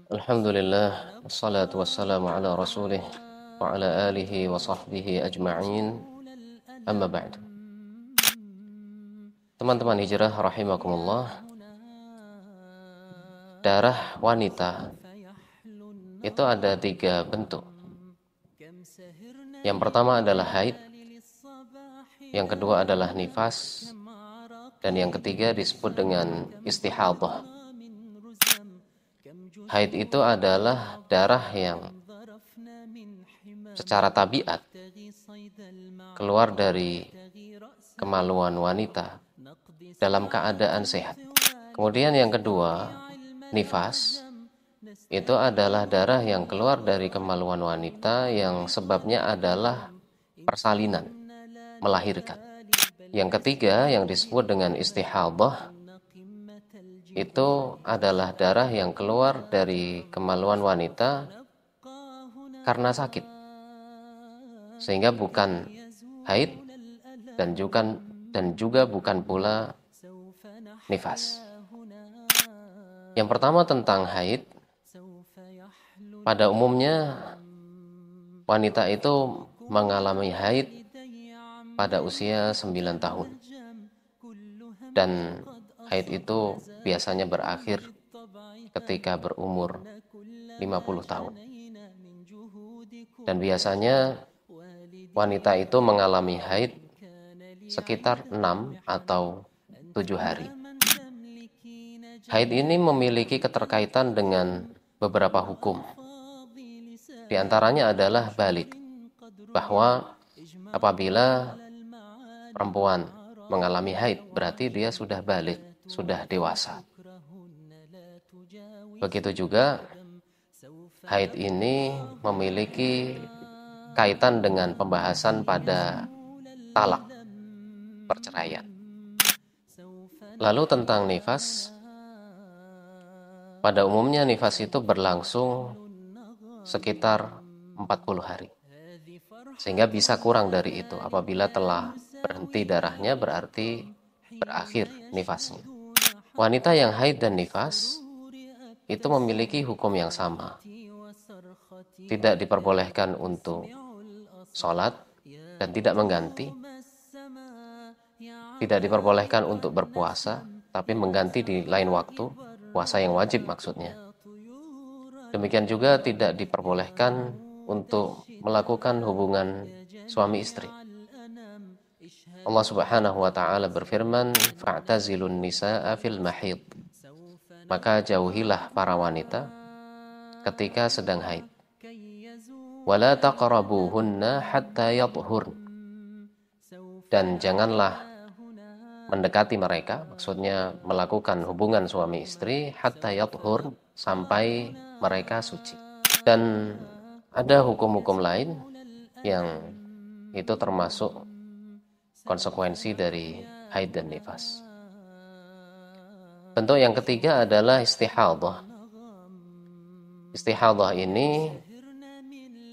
Alhamdulillah, wassalatu wassalamu ala rasulih wa ala alihi wa sahbihi ajma'in, amma ba'du. Teman-teman hijrah rahimakumullah, darah wanita itu ada 3 bentuk. Yang pertama adalah haid, yang kedua adalah nifas, dan yang ketiga disebut dengan istihadah. Haid itu adalah darah yang secara tabiat keluar dari kemaluan wanita dalam keadaan sehat. Kemudian yang kedua, nifas, itu adalah darah yang keluar dari kemaluan wanita yang sebabnya adalah persalinan, melahirkan. Yang ketiga yang disebut dengan istihadah, itu adalah darah yang keluar dari kemaluan wanita karena sakit, sehingga bukan haid dan juga bukan pula nifas. Yang pertama tentang haid, pada umumnya wanita itu mengalami haid pada usia 9 tahun, dan haid itu biasanya berakhir ketika berumur 50 tahun. Dan biasanya wanita itu mengalami haid sekitar 6 atau 7 hari. Haid ini memiliki keterkaitan dengan beberapa hukum. Di antaranya adalah balik, bahwa apabila perempuan mengalami haid, berarti dia sudah balik, sudah dewasa. Begitu juga haid ini memiliki kaitan dengan pembahasan pada talak, perceraian. Lalu tentang nifas, pada umumnya nifas itu berlangsung sekitar 40 hari. Sehingga bisa kurang dari itu. Apabila telah berhenti darahnya berarti berakhir nifasnya. Wanita yang haid dan nifas itu memiliki hukum yang sama. Tidak diperbolehkan untuk sholat dan tidak mengganti. Tidak diperbolehkan untuk berpuasa, tapi mengganti di lain waktu, puasa yang wajib maksudnya. Demikian juga tidak diperbolehkan untuk melakukan hubungan suami istri. Allah Subhanahu wa taala berfirman, "Fa'tazilun nisaa fil mahid." Maka jauhilah para wanita ketika sedang haid. "Wala taqrabuhunna hatta yathhurn." Dan janganlah mendekati mereka, maksudnya melakukan hubungan suami istri, hatta yathhurn, sampai mereka suci. Dan ada hukum-hukum lain yang itu termasuk konsekuensi dari haid dan nifas. Bentuk yang ketiga adalah istihadah. Istihadah ini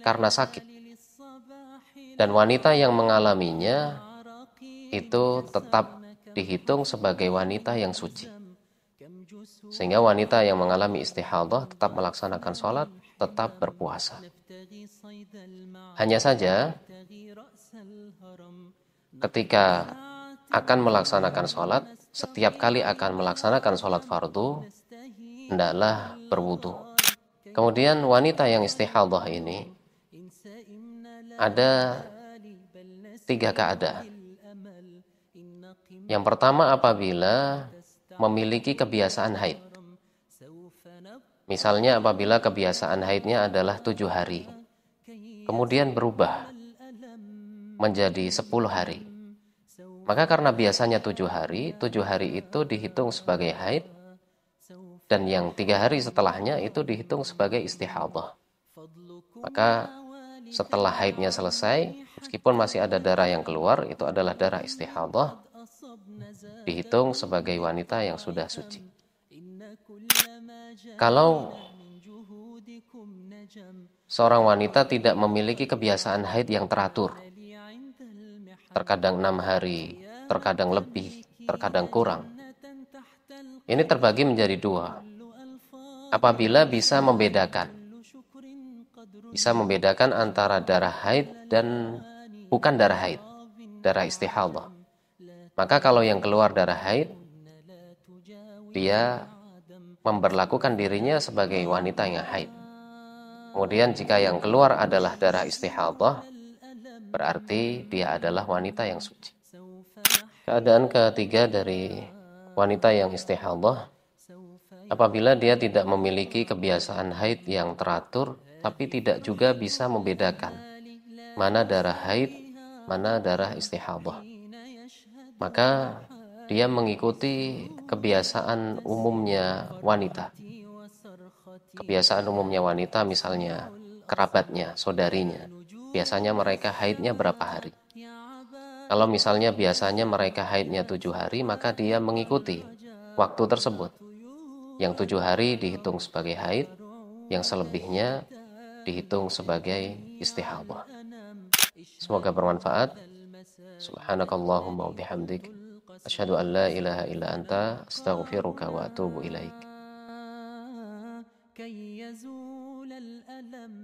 karena sakit, dan wanita yang mengalaminya itu tetap dihitung sebagai wanita yang suci. Sehingga wanita yang mengalami istihadah tetap melaksanakan sholat, tetap berpuasa. Hanya saja ketika akan melaksanakan sholat, setiap kali akan melaksanakan sholat fardu, hendaklah berwudu. Kemudian wanita yang istihadah ini ada 3 keadaan. Yang pertama, apabila memiliki kebiasaan haid. Misalnya apabila kebiasaan haidnya adalah 7 hari, kemudian berubah menjadi 10 hari. Maka karena biasanya 7 hari itu dihitung sebagai haid, dan yang 3 hari setelahnya itu dihitung sebagai istihadah. Maka setelah haidnya selesai, meskipun masih ada darah yang keluar, itu adalah darah istihadah, dihitung sebagai wanita yang sudah suci. Kalau seorang wanita tidak memiliki kebiasaan haid yang teratur, terkadang 6 hari, terkadang lebih, terkadang kurang, ini terbagi menjadi 2. apabila bisa membedakan antara darah haid dan bukan darah haid, darah istihadah. Maka kalau yang keluar darah haid, dia memberlakukan dirinya sebagai wanita yang haid. Kemudian jika yang keluar adalah darah istihadah, berarti dia adalah wanita yang suci. Keadaan ketiga dari wanita yang istihadah, apabila dia tidak memiliki kebiasaan haid yang teratur, tapi tidak juga bisa membedakan mana darah haid, mana darah istihadah. Maka dia mengikuti kebiasaan umumnya wanita. Kebiasaan umumnya wanita misalnya kerabatnya, saudarinya. Biasanya mereka haidnya berapa hari. Kalau misalnya biasanya mereka haidnya 7 hari, maka dia mengikuti waktu tersebut. Yang 7 hari dihitung sebagai haid, yang selebihnya dihitung sebagai istihadah. Semoga bermanfaat. Subhanakallahumma wa bihamdik, asyhadu an la ilaha illa anta, astaghfiruka wa atubu ilaik. كي يزول الألم